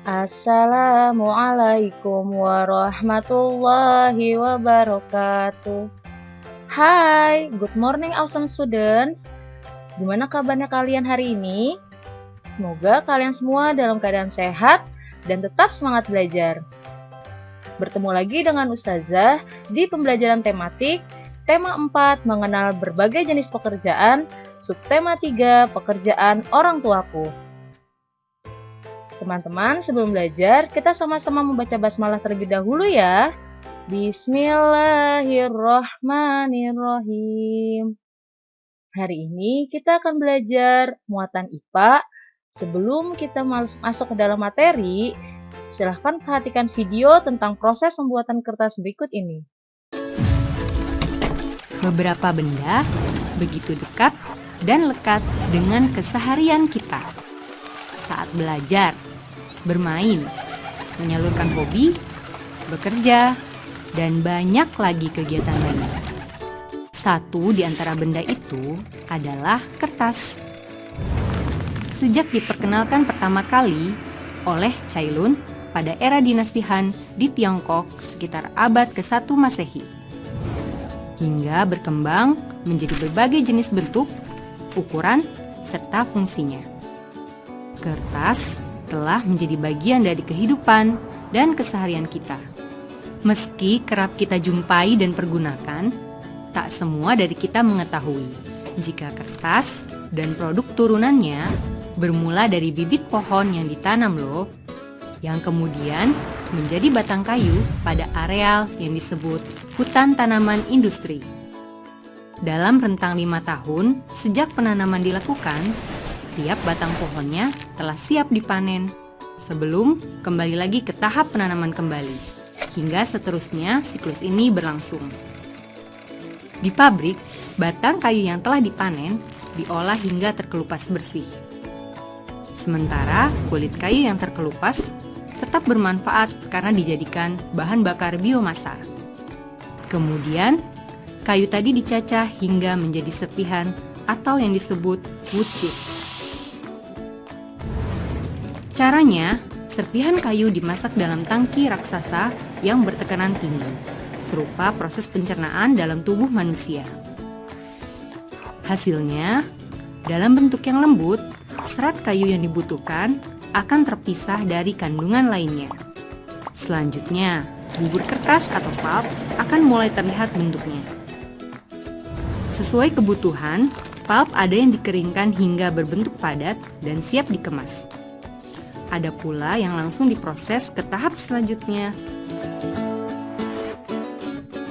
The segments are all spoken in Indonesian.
Assalamualaikum warahmatullahi wabarakatuh. Hai, good morning awesome students. Gimana kabarnya kalian hari ini? Semoga kalian semua dalam keadaan sehat dan tetap semangat belajar. Bertemu lagi dengan Ustazah di pembelajaran tematik, tema 4 mengenal berbagai jenis pekerjaan, subtema 3 pekerjaan orang tuaku. Teman-teman, sebelum belajar, kita sama-sama membaca basmalah terlebih dahulu ya. Bismillahirrohmanirrohim. Hari ini kita akan belajar muatan IPA. Sebelum kita masuk ke dalam materi, silahkan perhatikan video tentang proses pembuatan kertas berikut ini. Beberapa benda begitu dekat dan lekat dengan keseharian kita. Saat belajar, bermain, menyalurkan hobi, bekerja, dan banyak lagi kegiatan lain. Satu di antara benda itu adalah kertas. Sejak diperkenalkan pertama kali oleh Cailun pada era dinasti Han di Tiongkok sekitar abad ke-1 Masehi, hingga berkembang menjadi berbagai jenis bentuk, ukuran, serta fungsinya. Kertas telah menjadi bagian dari kehidupan dan keseharian kita. Meski kerap kita jumpai dan pergunakan, tak semua dari kita mengetahui jika kertas dan produk turunannya bermula dari bibit pohon yang ditanam loh, yang kemudian menjadi batang kayu pada areal yang disebut hutan tanaman industri. Dalam rentang 5 tahun sejak penanaman dilakukan, tiap batang pohonnya telah siap dipanen sebelum kembali lagi ke tahap penanaman kembali, hingga seterusnya siklus ini berlangsung. Di pabrik, batang kayu yang telah dipanen diolah hingga terkelupas bersih. Sementara kulit kayu yang terkelupas tetap bermanfaat karena dijadikan bahan bakar biomasa. Kemudian, kayu tadi dicacah hingga menjadi serpihan atau yang disebut wood chips. Caranya, serpihan kayu dimasak dalam tangki raksasa yang bertekanan tinggi, serupa proses pencernaan dalam tubuh manusia. Hasilnya, dalam bentuk yang lembut, serat kayu yang dibutuhkan akan terpisah dari kandungan lainnya. Selanjutnya, bubur kertas atau pulp akan mulai terlihat bentuknya. Sesuai kebutuhan, pulp ada yang dikeringkan hingga berbentuk padat dan siap dikemas. Ada pula yang langsung diproses ke tahap selanjutnya.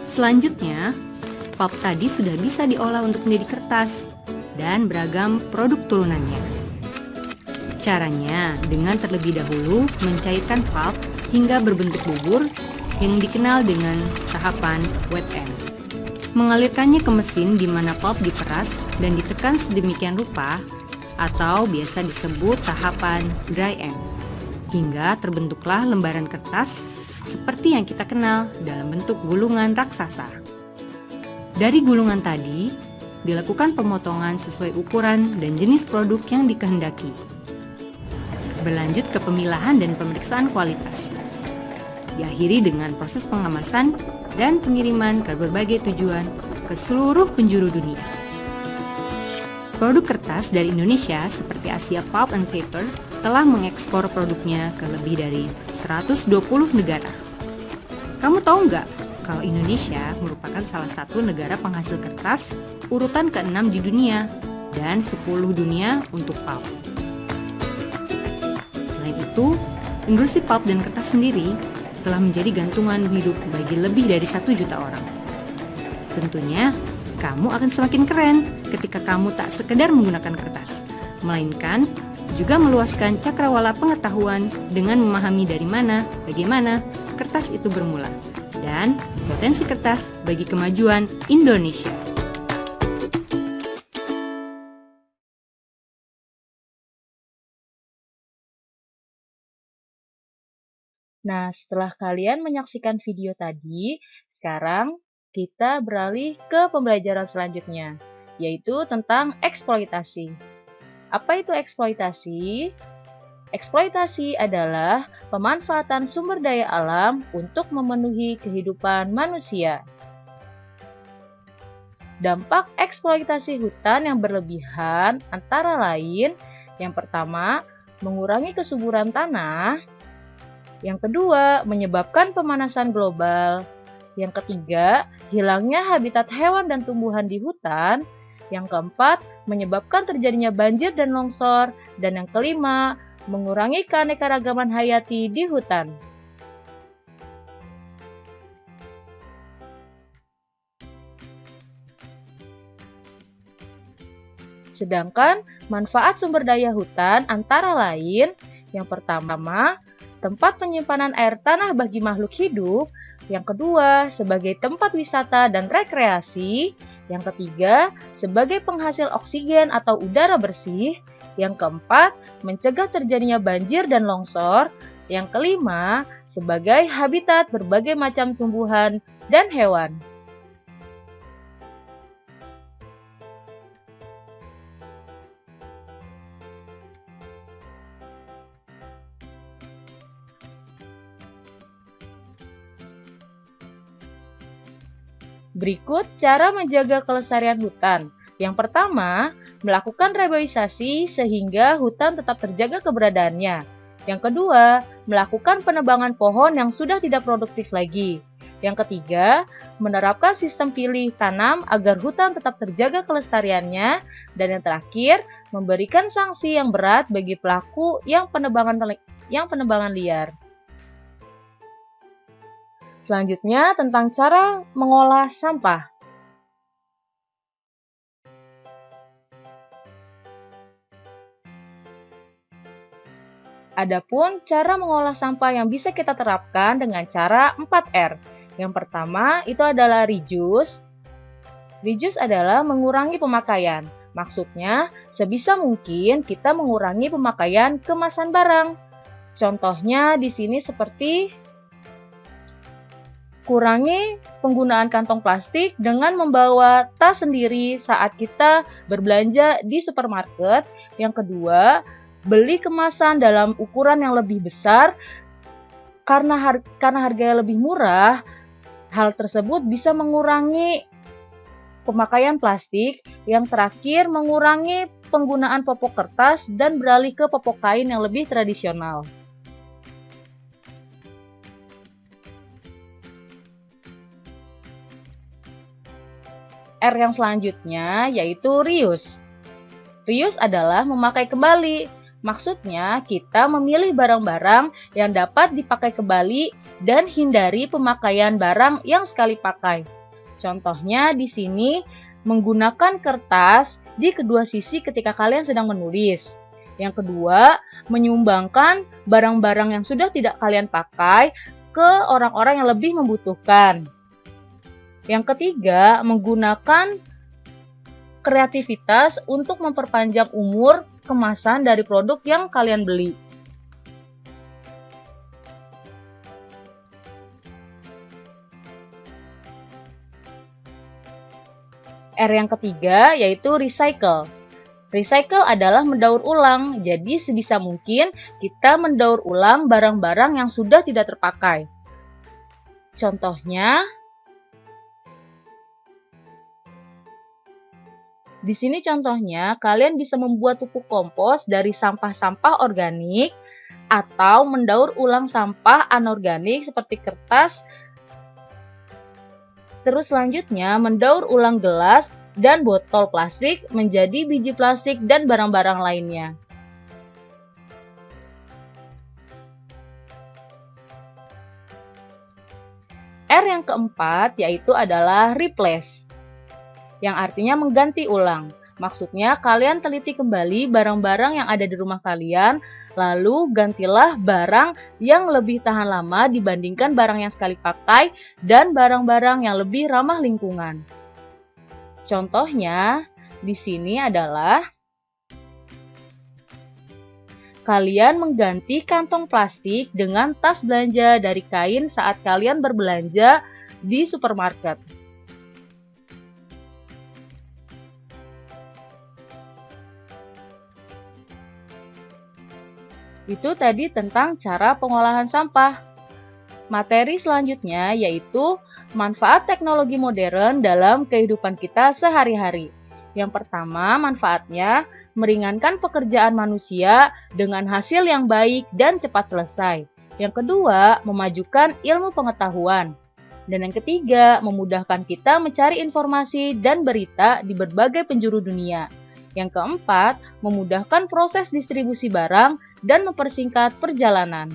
Selanjutnya, pulp tadi sudah bisa diolah untuk menjadi kertas dan beragam produk turunannya. Caranya dengan terlebih dahulu mencairkan pulp hingga berbentuk bubur yang dikenal dengan tahapan wet end. Mengalirkannya ke mesin di mana pulp diperas dan ditekan sedemikian rupa atau biasa disebut tahapan dry end, hingga terbentuklah lembaran kertas seperti yang kita kenal dalam bentuk gulungan raksasa. Dari gulungan tadi, dilakukan pemotongan sesuai ukuran dan jenis produk yang dikehendaki. Berlanjut ke pemilahan dan pemeriksaan kualitas. Diakhiri dengan proses pengemasan dan pengiriman ke berbagai tujuan ke seluruh penjuru dunia. Produk kertas dari Indonesia seperti Asia Pulp and Paper telah mengekspor produknya ke lebih dari 120 negara. Kamu tahu nggak kalau Indonesia merupakan salah satu negara penghasil kertas urutan ke-6 di dunia dan 10 dunia untuk pulp. Selain itu, industri pulp dan kertas sendiri telah menjadi gantungan hidup bagi lebih dari 1 juta orang. Tentunya, kamu akan semakin keren ketika kamu tak sekedar menggunakan kertas, melainkan juga meluaskan cakrawala pengetahuan dengan memahami dari mana, bagaimana kertas itu bermula, dan potensi kertas bagi kemajuan Indonesia. Nah, setelah kalian menyaksikan video tadi, sekarang kita beralih ke pembelajaran selanjutnya, yaitu tentang eksploitasi. Apa itu eksploitasi? Eksploitasi adalah pemanfaatan sumber daya alam untuk memenuhi kehidupan manusia. Dampak eksploitasi hutan yang berlebihan antara lain, yang pertama, mengurangi kesuburan tanah, yang kedua, menyebabkan pemanasan global, yang ketiga, hilangnya habitat hewan dan tumbuhan di hutan, yang keempat, menyebabkan terjadinya banjir dan longsor, dan yang kelima, mengurangi keanekaragaman hayati di hutan. Sedangkan manfaat sumber daya hutan antara lain, yang pertama, tempat penyimpanan air tanah bagi makhluk hidup, yang kedua, sebagai tempat wisata dan rekreasi, yang ketiga, sebagai penghasil oksigen atau udara bersih, yang keempat, mencegah terjadinya banjir dan longsor, yang kelima, sebagai habitat berbagai macam tumbuhan dan hewan. Berikut cara menjaga kelestarian hutan. Yang pertama, melakukan reboisasi sehingga hutan tetap terjaga keberadaannya. Yang kedua, melakukan penebangan pohon yang sudah tidak produktif lagi. Yang ketiga, menerapkan sistem pilih tanam agar hutan tetap terjaga kelestariannya. Dan yang terakhir, memberikan sanksi yang berat bagi pelaku yang penebangan liar. Selanjutnya, tentang cara mengolah sampah. Adapun cara mengolah sampah yang bisa kita terapkan dengan cara 4R. Yang pertama, itu adalah reduce. Reduce adalah mengurangi pemakaian. Maksudnya, sebisa mungkin kita mengurangi pemakaian kemasan barang. Contohnya di sini seperti kurangi penggunaan kantong plastik dengan membawa tas sendiri saat kita berbelanja di supermarket. Yang kedua, beli kemasan dalam ukuran yang lebih besar karena harganya lebih murah. Hal tersebut bisa mengurangi pemakaian plastik. Yang terakhir, mengurangi penggunaan popok kertas dan beralih ke popok kain yang lebih tradisional. R yang selanjutnya yaitu reuse. Reuse adalah memakai kembali. Maksudnya, kita memilih barang-barang yang dapat dipakai kembali dan hindari pemakaian barang yang sekali pakai. Contohnya di sini, menggunakan kertas di kedua sisi ketika kalian sedang menulis. Yang kedua, menyumbangkan barang-barang yang sudah tidak kalian pakai ke orang-orang yang lebih membutuhkan. Yang ketiga, menggunakan kreativitas untuk memperpanjang umur kemasan dari produk yang kalian beli. R yang ketiga yaitu recycle. Recycle adalah mendaur ulang, jadi sebisa mungkin kita mendaur ulang barang-barang yang sudah tidak terpakai. Contohnya, di sini contohnya, kalian bisa membuat pupuk kompos dari sampah-sampah organik atau mendaur ulang sampah anorganik seperti kertas. Terus selanjutnya, mendaur ulang gelas dan botol plastik menjadi biji plastik dan barang-barang lainnya. R yang keempat yaitu adalah replace, yang artinya mengganti ulang. Maksudnya, kalian teliti kembali barang-barang yang ada di rumah kalian, lalu gantilah barang yang lebih tahan lama dibandingkan barang yang sekali pakai dan barang-barang yang lebih ramah lingkungan. Contohnya, di sini adalah kalian mengganti kantong plastik dengan tas belanja dari kain saat kalian berbelanja di supermarket. Itu tadi tentang cara pengolahan sampah. Materi selanjutnya yaitu manfaat teknologi modern dalam kehidupan kita sehari-hari. Yang pertama, manfaatnya meringankan pekerjaan manusia dengan hasil yang baik dan cepat selesai. Yang kedua, memajukan ilmu pengetahuan. Dan yang ketiga, memudahkan kita mencari informasi dan berita di berbagai penjuru dunia. Yang keempat, memudahkan proses distribusi barang dan mempersingkat perjalanan.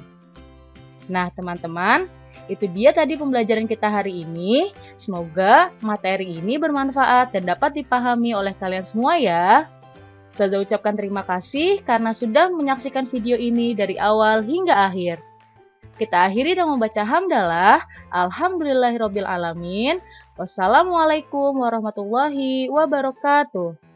Nah, teman-teman, itu dia tadi pembelajaran kita hari ini. Semoga materi ini bermanfaat dan dapat dipahami oleh kalian semua ya. Saya ucapkan terima kasih karena sudah menyaksikan video ini dari awal hingga akhir. Kita akhiri dengan membaca hamdalah. Alhamdulillahirobbilalamin. Wassalamualaikum warahmatullahi wabarakatuh.